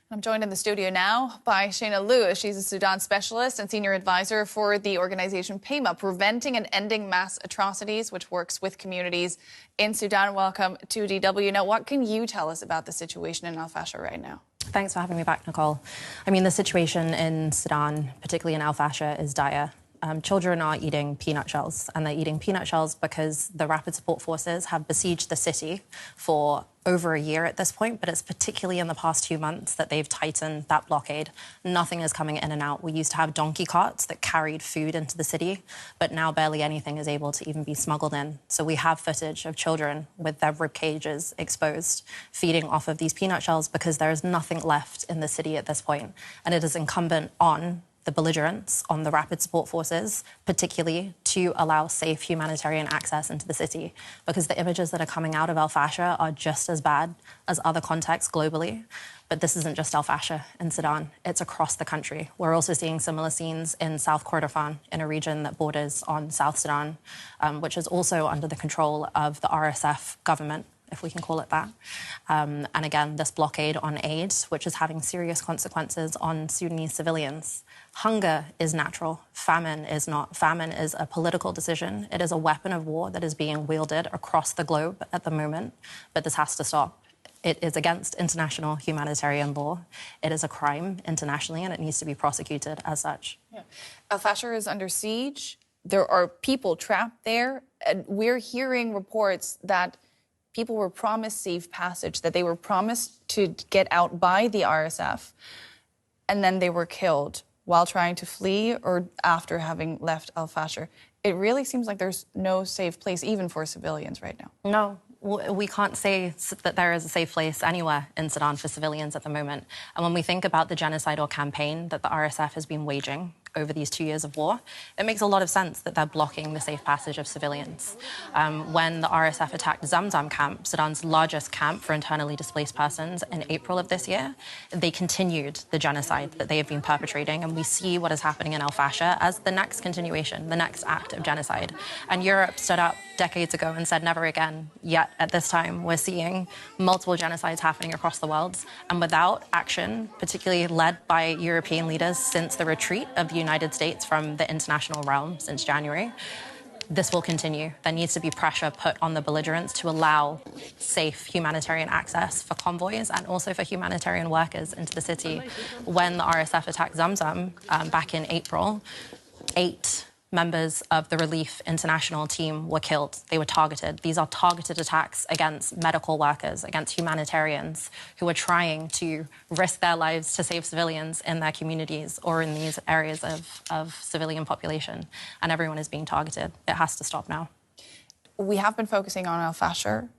I'm joined in the studio now by Shayna Lewis. She's a Sudan specialist and senior advisor for the organization PAEMA, Preventing and Ending Mass Atrocities, which works with communities in Sudan. Welcome to DW. Now, what can you tell us about the situation in Al Fasher right now? Thanks for having me back, Nicole. I mean, the situation in Sudan, particularly in Al Fasher, is dire. Children are eating peanut shells, and they're eating peanut shells because the Rapid Support Forces have besieged the city for over a year at this point, but it's particularly in the past 2 months that they've tightened that blockade. Nothing is coming in and out. We used to have donkey carts that carried food into the city, but now barely anything is able to even be smuggled in. So we have footage of children with their rib cages exposed, feeding off of these peanut shells because there is nothing left in the city at this point. And it is incumbent on the belligerents, on the Rapid Support Forces, particularly to allow safe humanitarian access into the city, because the images that are coming out of Al Fasher are just as bad as other contexts globally. But this isn't just Al Fasher in Sudan, it's across the country. We're also seeing similar scenes in South Kordofan, in a region that borders on South Sudan, which is also under the control of the RSF government, if we can call it that. And again, this blockade on aid, which is having serious consequences on Sudanese civilians. Hunger is natural, famine is not. Famine is a political decision. It is a weapon of war that is being wielded across the globe at the moment, but this has to stop. It is against international humanitarian law. It is a crime internationally, and it needs to be prosecuted as such. Yeah. Al Fasher is under siege. There are people trapped there. And we're hearing reports that people were promised safe passage, that they were promised to get out by the RSF, and then they were killed while trying to flee or after having left Al Fasher. It really seems like there's no safe place, even for civilians right now. No. We can't say that there is a safe place anywhere in Sudan for civilians at the moment. And when we think about the genocidal campaign that the RSF has been waging over these 2 years of war, it makes a lot of sense that they're blocking the safe passage of civilians. When the RSF attacked Zamzam camp, Sudan's largest camp for internally displaced persons, in April of this year, they continued the genocide that they have been perpetrating, and we see what is happening in Al Fasher as the next continuation, the next act of genocide. And Europe stood up decades ago and said never again. Yet at this time, we're seeing multiple genocides happening across the world, and without action, particularly led by European leaders since the retreat of the United States from the international realm since January, this will continue. There needs to be pressure put on the belligerents to allow safe humanitarian access for convoys and also for humanitarian workers into the city. When the RSF attacked Zamzam back in April, 8 members of the Relief International team were killed. They were targeted. These are targeted attacks against medical workers, against humanitarians who are trying to risk their lives to save civilians in their communities or in these areas of civilian population. And everyone is being targeted. It has to stop now. We have been focusing on Al Fasher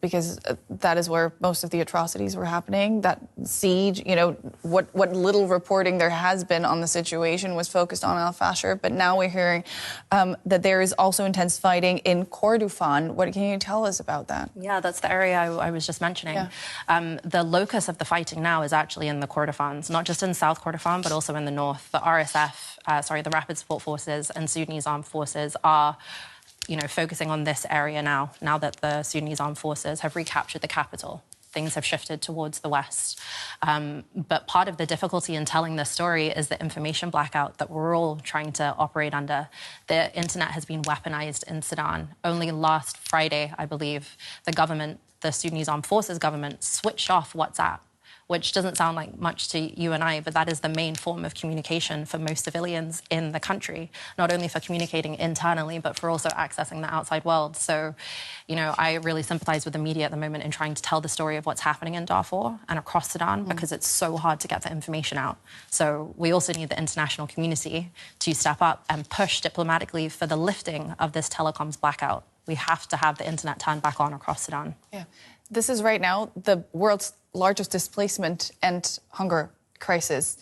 because that is where most of the atrocities were happening. That siege, you know, what little reporting there has been on the situation was focused on Al Fasher. But now we're hearing that there is also intense fighting in Kordofan. What can you tell us about that? Yeah, that's the area I was just mentioning. Yeah. The locus of the fighting now is actually in the Kordofans, not just in South Kordofan, but also in the north. The RSF, the Rapid Support Forces and Sudanese Armed Forces are focusing on this area now that the Sudanese Armed Forces have recaptured the capital. Things have shifted towards the west. But part of the difficulty in telling this story is the information blackout that we're all trying to operate under. The internet has been weaponized in Sudan. Only last Friday, I believe, the Sudanese Armed Forces government switched off WhatsApp, which doesn't sound like much to you and I, but that is the main form of communication for most civilians in the country, not only for communicating internally, but for also accessing the outside world. So, I really sympathize with the media at the moment in trying to tell the story of what's happening in Darfur and across Sudan, because it's so hard to get the information out. So we also need the international community to step up and push diplomatically for the lifting of this telecoms blackout. We have to have the internet turned back on across Sudan. Yeah. This is right now the world's largest displacement and hunger crisis.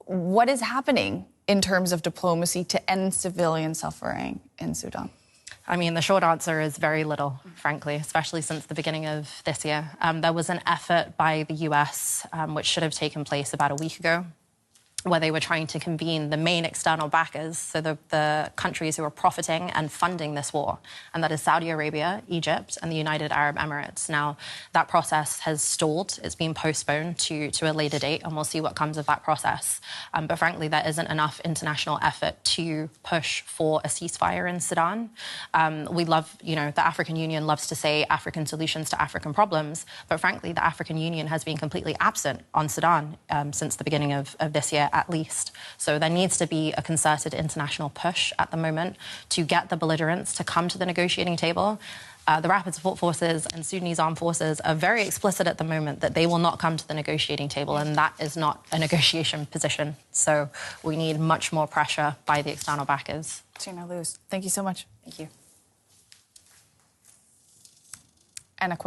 What is happening in terms of diplomacy to end civilian suffering in Sudan? I mean, the short answer is very little, frankly, especially since the beginning of this year. There was an effort by the US, which should have taken place about a week ago, where they were trying to convene the main external backers, so the countries who are profiting and funding this war, and that is Saudi Arabia, Egypt, and the United Arab Emirates. Now, that process has stalled. It's been postponed to a later date, and we'll see what comes of that process. But frankly, there isn't enough international effort to push for a ceasefire in Sudan. We love, the African Union loves to say African solutions to African problems, but frankly, the African Union has been completely absent on Sudan since the beginning of this year, at least. So there needs to be a concerted international push at the moment to get the belligerents to come to the negotiating table. The Rapid Support Forces and Sudanese Armed Forces are very explicit at the moment that they will not come to the negotiating table, and that is not a negotiation position. So we need much more pressure by the external backers. Shayna Lewis, thank you so much. Thank you. And a